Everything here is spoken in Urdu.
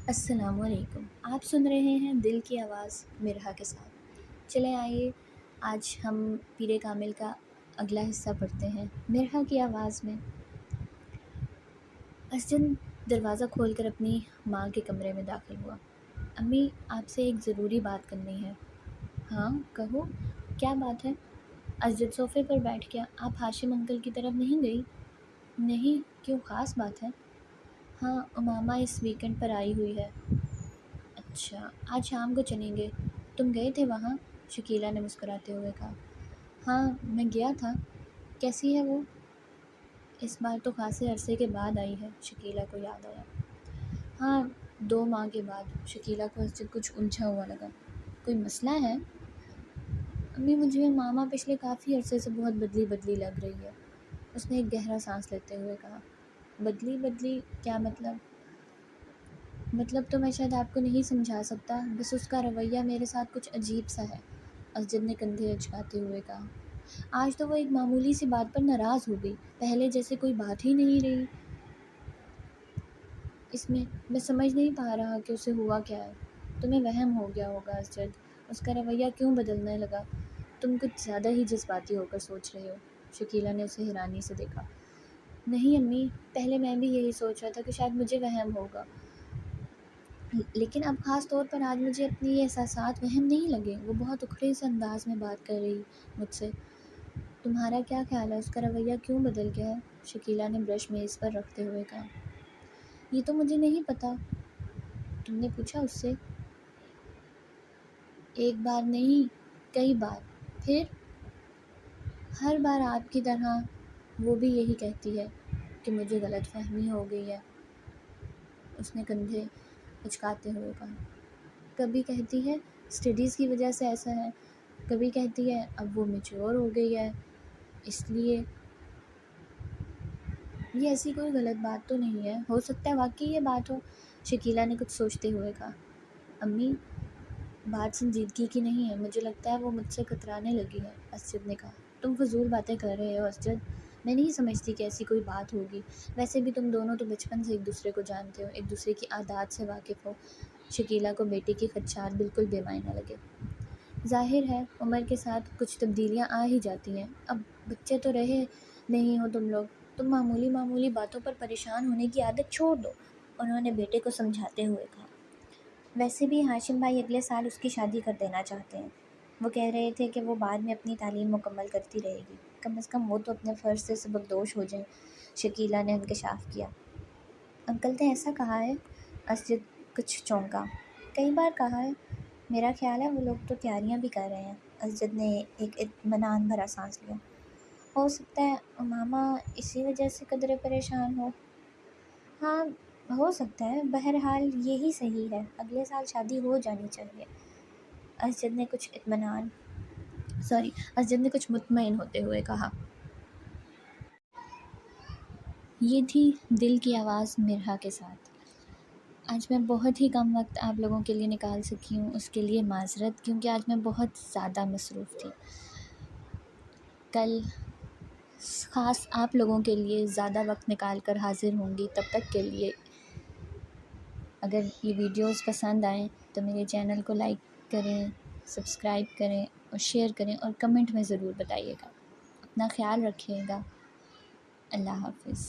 السلام علیکم، آپ سن رہے ہیں دل کی آواز مرحا کے ساتھ۔ چلیں آئیے آج ہم پیر کامل کا اگلا حصہ پڑھتے ہیں مرحا کی آواز میں۔ اسجد دروازہ کھول کر اپنی ماں کے کمرے میں داخل ہوا۔ امی، آپ سے ایک ضروری بات کرنی ہے۔ ہاں کہو، کیا بات ہے؟ اسجد صوفے پر بیٹھ گیا۔ آپ ہاشم انکل کی طرف نہیں گئی؟ نہیں، کیوں خاص بات ہے؟ ہاں، امامہ اس ویکنڈ پر آئی ہوئی ہے۔ اچھا، آج شام کو چلیں گے۔ تم گئے تھے وہاں؟ شکیلہ نے مسکراتے ہوئے کہا۔ ہاں میں گیا تھا۔ کیسی ہے وہ؟ اس بار تو خاصے عرصے کے بعد آئی ہے، شکیلہ کو یاد آیا۔ ہاں، 2 ماہ کے بعد۔ شکیلہ کو اسجد کچھ الجھا ہوا لگا۔ کوئی مسئلہ ہے؟ امی، مجھے ماما پچھلے کافی عرصے سے بہت بدلی بدلی لگ رہی ہے۔ اس نے ایک گہرا سانس لیتے ہوئے کہا۔ بدلی بدلی کیا مطلب؟ مطلب تو میں شاید آپ کو نہیں سمجھا سکتا، بس اس کا رویہ میرے ساتھ کچھ عجیب سا ہے، اسجد نے کندھے اچکاتے ہوئے کہا۔ آج تو وہ ایک معمولی سی بات پر ناراض ہو گئی، پہلے جیسے کوئی بات ہی نہیں رہی۔ اس میں سمجھ نہیں پا رہا کہ اسے ہوا کیا ہے۔ تمہیں وہم ہو گیا ہوگا اسجد، اس کا رویہ کیوں بدلنے لگا؟ تم کچھ زیادہ ہی جذباتی ہو کر سوچ رہے ہو۔ شکیلہ نے اسے حیرانی سے دیکھا۔ نہیں امی، پہلے میں بھی یہی سوچ رہا تھا کہ شاید مجھے وہم ہوگا، لیکن اب خاص طور پر آج مجھے اپنی یہ احساسات وہم نہیں لگے۔ وہ بہت اکھڑے سے انداز میں بات کر رہی مجھ سے۔ تمہارا کیا خیال ہے، اس کا رویہ کیوں بدل گیا ہے؟ شکیلہ نے برش میز پر رکھتے ہوئے کہا۔ یہ تو مجھے نہیں پتا، تم نے پوچھا اس سے؟ ایک بار نہیں، کئی بار۔ پھر؟ ہر بار آپ کی طرح وہ بھی یہی کہتی ہے کہ مجھے غلط فہمی ہو گئی ہے، اس نے کندھے اچکاتے ہوئے کہا۔ کبھی کہتی ہے اسٹڈیز کی وجہ سے ایسا ہے، کبھی کہتی ہے اب وہ میچور ہو گئی ہے اس لیے۔ یہ ایسی کوئی غلط بات تو نہیں ہے، ہو سکتا ہے واقعی یہ بات ہو، شکیلہ نے کچھ سوچتے ہوئے کہا۔ امی، بات سنجیدگی کی نہیں ہے، مجھے لگتا ہے وہ مجھ سے کترانے لگی ہے، اسجد نے کہا۔ تم فضول باتیں کر رہے ہو اسجد، میں نہیں سمجھتی کہ ایسی کوئی بات ہوگی، ویسے بھی تم دونوں تو بچپن سے ایک دوسرے کو جانتے ہو، ایک دوسرے کی عادات سے واقف ہو۔ شکیلہ کو بیٹی کی خدشات بالکل بے معنی لگے۔ ظاہر ہے عمر کے ساتھ کچھ تبدیلیاں آ ہی جاتی ہیں، اب بچے تو رہے نہیں ہو تم لوگ، تم معمولی معمولی باتوں پر پریشان ہونے کی عادت چھوڑ دو، انہوں نے بیٹے کو سمجھاتے ہوئے کہا۔ ویسے بھی ہاشم بھائی اگلے سال اس کی شادی کر دینا چاہتے ہیں، وہ کہہ رہے تھے کہ وہ بعد میں اپنی تعلیم مکمل کرتی رہے گی، کم از کم وہ تو اپنے فرض سے سبکدوش ہو جائیں، شکیلہ نے انکشاف کیا۔ انکل نے ایسا کہا ہے؟ اسجد کچھ چونکا۔ کئی بار کہا ہے، میرا خیال ہے وہ لوگ تو تیاریاں بھی کر رہے ہیں، اسجد نے ایک اطمینان بھرا سانس لیا۔ ہو سکتا ہے ماما اسی وجہ سے قدرے پریشان ہو۔ ہاں ہو سکتا ہے، بہرحال یہی صحیح ہے، اگلے سال شادی ہو جانی چاہیے، اسجد نے کچھ مطمئن ہوتے ہوئے کہا۔ یہ تھی دل کی آواز مرحا کے ساتھ۔ آج میں بہت ہی کم وقت آپ لوگوں کے لیے نکال سکی ہوں، اس کے لیے معذرت، کیونکہ آج میں بہت زیادہ مصروف تھی۔ کل خاص آپ لوگوں کے لیے زیادہ وقت نکال کر حاضر ہوں گی، تب تک کے لیے اگر یہ ویڈیوز پسند آئیں تو میرے چینل کو لائک کریں، سبسکرائب کریں اور شیئر کریں اور کمنٹ میں ضرور بتائیے گا۔ اپنا خیال رکھیے گا۔ اللہ حافظ۔